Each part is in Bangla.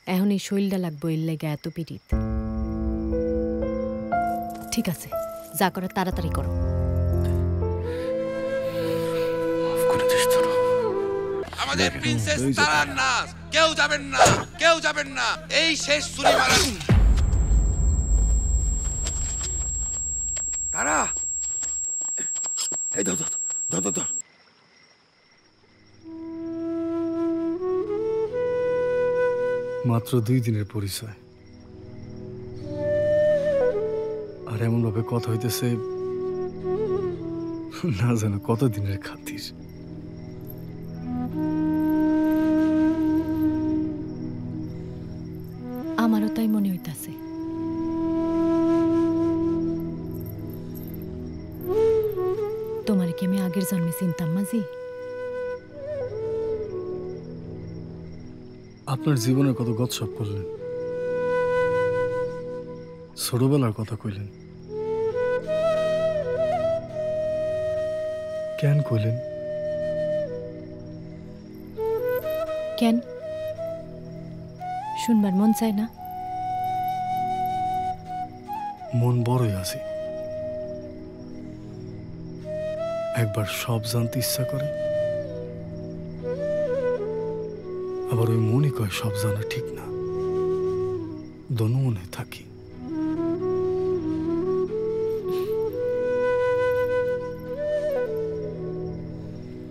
এখন এই শৈলটা লাগবো এর লেগে এত পিরিত। ঠিক আছে, যা করার তাড়াতাড়ি করো। আমাদের প্রিন্সেস তারার নাচ, কেউ যাবেন না, কেউ যাবেন না, এই শেষ ছুরি মারা। তারা এই ধর ধর ধর ধর। মাত্র 2 দিনের পরিচয়, আর এমন ভাবে কথা হইতেছে না জানো কত দিনের খাতির। আমারও তাই মনে হইতাছে। তোমার কি আমি আগের জন্মে চিনতাম মাঝি? আপনার জীবনের কত গচ্ছপ করলেন, ছোটবেলার কথা কইলেন, কেন কইলেন? কেন শুনবার মন চায় না? মন বড়ই আছে, একবার সব জানতে ইচ্ছা করে, আবার ওই মনে কয় সব জানা ঠিক না। দোনো মনে থাকি।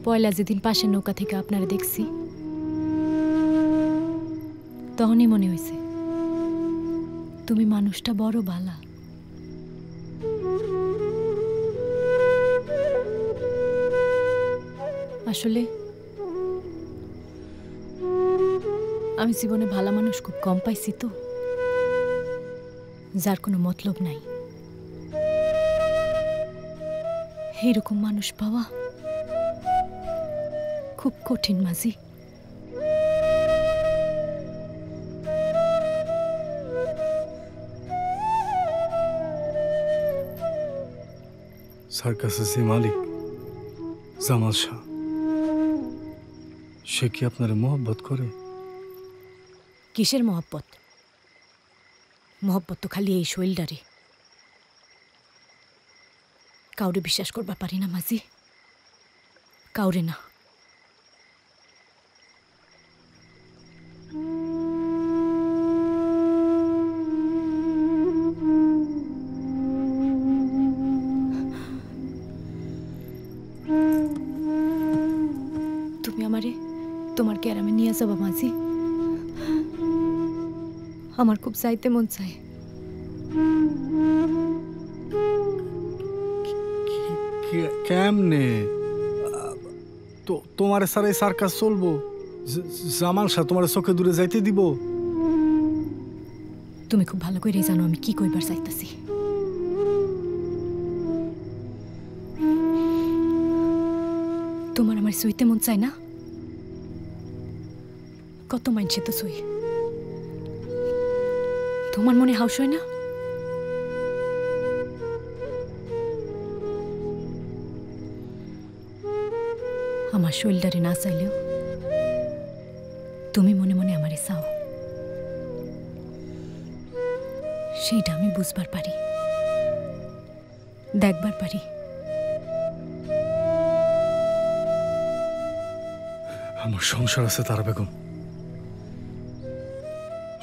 পয়লা যেদিন পাশের নৌকা থেকে আপনারা দেখছি, তখনই মনে হয়েছে তুমি মানুষটা বড় ভালা। আসলে আমি জীবনে ভালো মানুষ খুব কম পাইছি, তো যার কোনো মতলব নাই। এইরকম মানুষ পাওয়া খুব কঠিন মাঝি। সার্কাসের যে মালিক জামাল শাহ, সে কি আপনার মহব্বত করে? কিসের মহব্বত? মহব্বত তো খালি এই শৈলডারে। কাউরে বিশ্বাস করবা পারি না মাঝি, কাউরে না। তুমি আমারে তোমার ক্যারামে নিয়ে যাবা মাঝি? আমার খুব যাইতে মন চায়। কেমনে? তোমার সারাই সার্কাস চলবো? জামাল শাহ তোমার চোখে দূরে যাইতে দিব? তুমি খুব ভালো করে জানো আমি কি কইবার চাইতাছি। তোমার আমার সইতে মন চায় না? কত মানছে তো সই, তোমার মনে হাউস হয় না? আমার শৈলদারে না চাইলেও তুমি মনে মনে আমারে চাও, সেইটা আমি বুঝবার পারি, দেখবার পারি। আমার সংসার আছে তারা বেগম,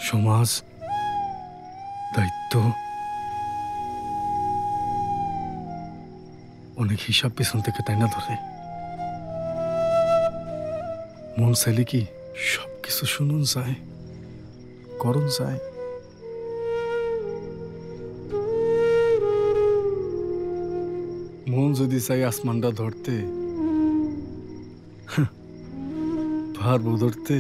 সমাজ, দায়িত্ব, অনেক হিসাব পেছন থেকে তাই না ধরে। মন চাইলে কি সবকিছু শুনুন যায়, করুন যায়? মন যদি চাই আসমানটা ধরতে, পারবো ধরতে?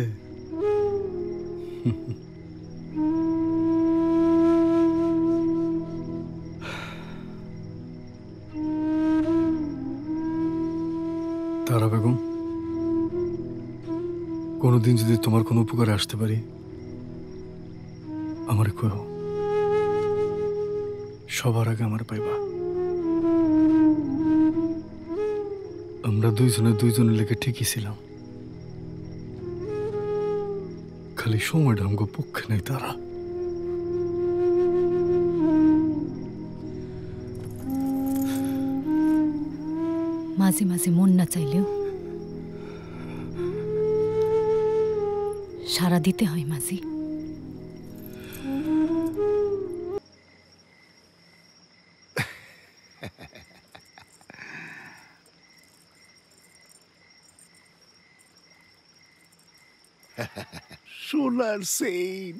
তারা বেগম, কোনোদিন যদি তোমার কোনো উপকারে আসতে পারি আমার কইও, সবার আগে আমার পাইবা। আমরা দুইজনের লেগে ঠিকই ছিলাম, খালি সময়টা আমাকে পক্ষে নেই তারা। মাঝে মাঝে মন না চাইলেও সারা দিতে হয় মাঝি। সোনার সেইন,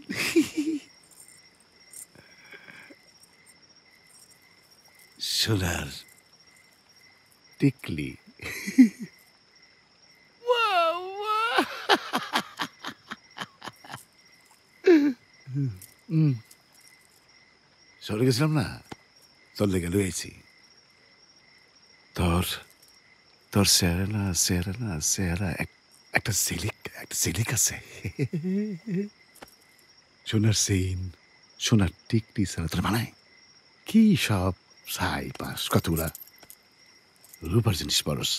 সোনার টিকলি। সরে গেছিলাম না, তোর লেগে লুয়েছি। তোর তোর চেহারা একটা সিলিক আছে। সোনার সেইন, সোনার টিকলি ছাড়া তোর বানায় কি সব ছাই পাশ কতগুলা রূপার জিনিস পরস।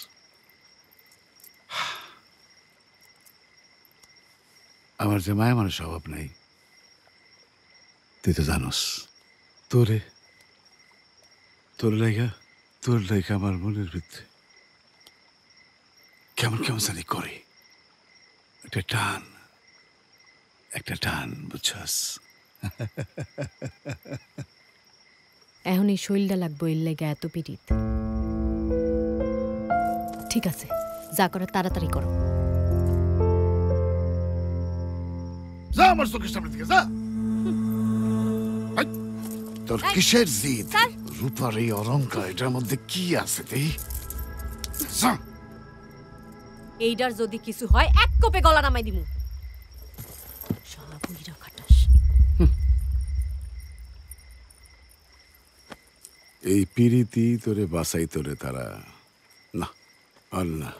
আমার যে মায়া মানুষ অভাব নাই, তুই তো জানোস। তোর লেখা আমার মনের ভিতরে কেমন কেমন জানি করে একটা টান বুঝছস। এখন এই শৈলটা লাগবো এর লেগে এত পিড়িত। ঠিক আছে, যা করো তাড়াতাড়ি করো। যা আমার চোখের সামনে থেকে যা। তোর কিসের জিদ? রূপার এই অলংকার, এটার মধ্যে কি আছে? এইটার যদি কিছু হয় এক কোপে গলা নামাই দিমু। শালা বুইড়া খাটাস। এই পিরিতি তোরে বাসাই তোরে তারা না আল্লাহ।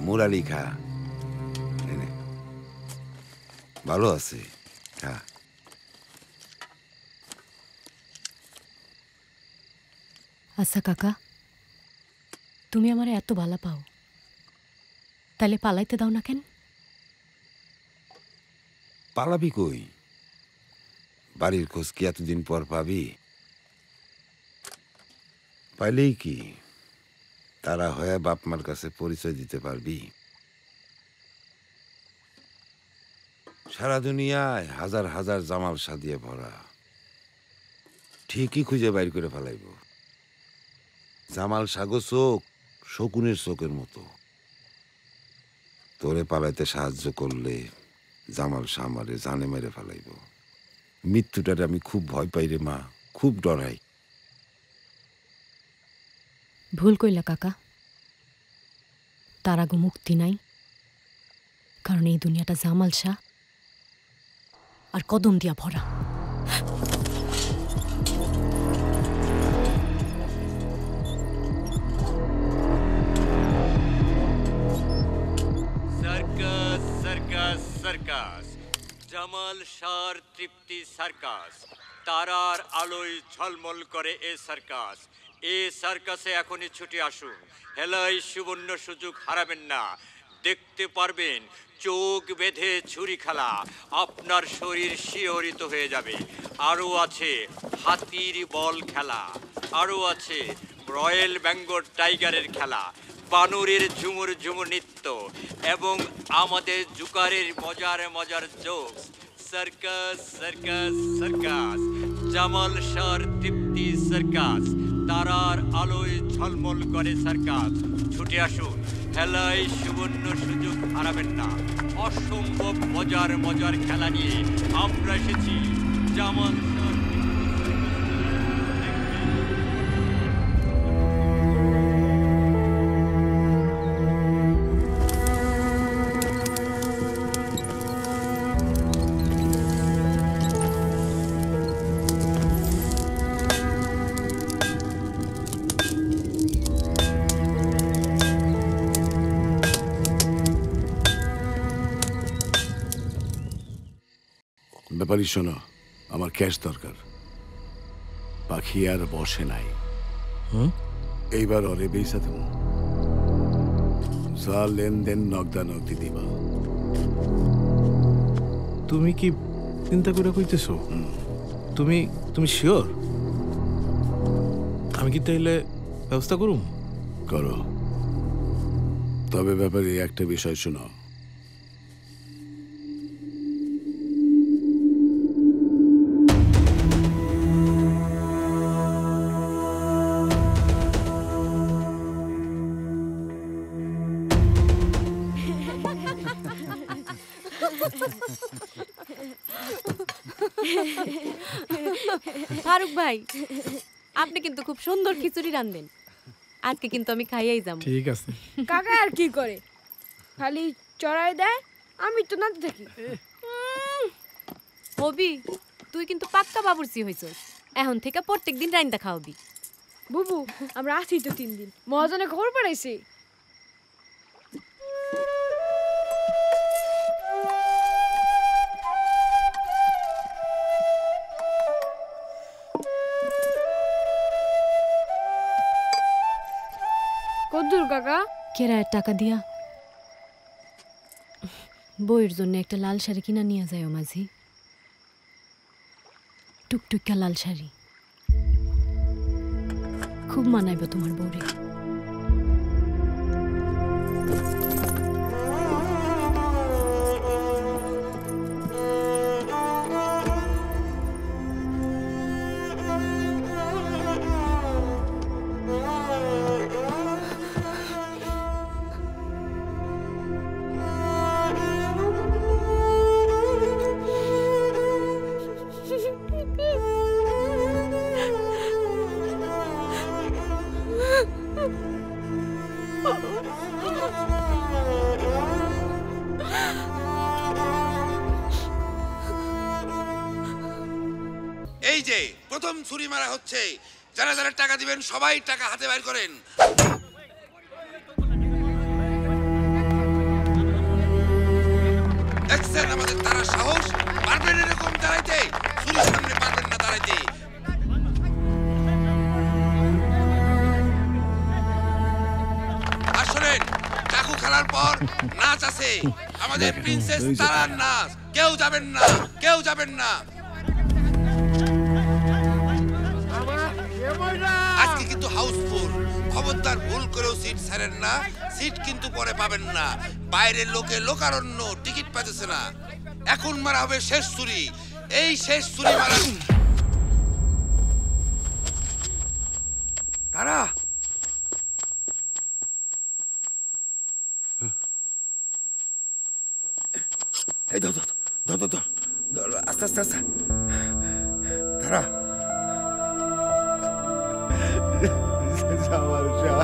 মুরালি খা, ভালো আছে খা। আচ্ছা কাকা, তুমি আমার এত ভালো পাও, তাহলে পালাইতে দাও না কেন? পালাবি কই? বাড়ির খোঁজ কি এতদিন পর পাবি? পাইলেই কি তারা হয়ে বাপ মার কাছে পরিচয় দিতে পারবি? সারা দুনিয়ায় হাজার হাজার জামাল সাদিয়ে ভরা, ঠিকই খুঁজে বাইর করে ফেলাইব। জামাল সাগো চোখ শকুনের চোখের মতো। তোরে পালাইতে সাহায্য করলে জামাল শাহ আমারে জানে মেরে ফেলাইব। মৃত্যুটারে আমি খুব ভয় পাই রে মা, খুব ডরাই। ভুল কইলা কাকা, তার আগে মুক্তি নাই, কারণ এই দুনিয়াটা জামাল শাহ আর কদম দিয়া ভরা। সার্কাস সার্কাস সার্কাস, জামাল শাহর তৃপ্তি সার্কাস। তারার আলোয় ঝলমল করে এ সার্কাস। এ সার্কাসে এখনই ছুটে আসুন। হেলাই সুবর্ণ সুযোগ হারাবেন না। দেখতে পারবেন চোখ বেঁধে ছুরি খেলা, আপনার শরীর শিহরিত হয়ে যাবে। আরও আছে হাতির বল খেলা, আরও আছে রয়্যাল বেঙ্গল টাইগারের খেলা, বানরের ঝুমুর ঝুমুর নৃত্য এবং আমাদের জুকারের মজার মজার jokes. Circus circus circus, Jamal শাহর তৃপ্তি সার্কাস। তারার আলোয় ঝলমল করে সার্কাস। ছুটে আসুন, খেলায় সুবর্ণ সুযোগ হারাবেন না। অসম্ভব মজার মজার খেলা নিয়ে আমরা এসেছি। জামাল শাহর ব্যাপারই শোনো, আমার ক্যাশ দরকার। পাখি আর বসে নাই, এইবার ওরে বেসা দেব। যা লেনদেন নগদা নগদি দিবা। তুমি কি চিন্তা করে কইতেছো? তুমি তুমি শিওর? আমি কি তাইলে ব্যবস্থা করুম? করো, তবে ব্যাপারে একটা বিষয় শোনো, ফারুক ভাই, আপনি কিন্তু খুব সুন্দর খিচুড়ি রাঁধেন। আজকে কিন্তু আমি খাইয়াই যাব। ঠিক আছে। কাকা আর কি করে, খালি চড়াই দেয়, আমি তো নাতে থাকি। হবি, তুই কিন্তু পাক্কা বাবুর্চি হইছস। এখন থেকে প্রত্যেকদিন রাইন্দা খাওয়াবি। বুবু, আমরা আছি তো 3 দিন। মহাজনে খবর পাঠাইছে। কদ্দুর কাকা? কেরায়ের টাকা দিয়া বইয়ের জন্য একটা লাল শাড়ি কিনা নিয়ে যায় মাঝি। টুকটুকা লাল শাড়ি খুব মানাইব তোমার বউরে। এই যে প্রথম ছুরি মারা হচ্ছে, যারা যারা টাকা দিবেন সবাই টাকা হাতে বাইর করেন। দেখছেন আমাদের তারা সাহস, পারবেন এরকম দাঁড়াইতে? ছুরির সামনে পারবেন না দাঁড়াইতে। আর শোনেন, চাকু খেলার পর নাচ আছে, আমাদের প্রিন্সেস তারার নাচ। কেউ যাবেন না, কেউ যাবেন না। আজকে কিন্তু হাউসফুল, খবরদার ভুল করেও সিট ছাড়েন না। সিট কিন্তু পরে পাবেন না। বাইরের লোকে লোকারণ্য, টিকিট পাইতেছে না। এখন মারা হবে শেষ ছুরি। এই শেষ ছুরি মারা। তারা এই ধর ধর ধর ধর ধর, আস্তে আস্তে আস্তে। তারা জামাল শাহ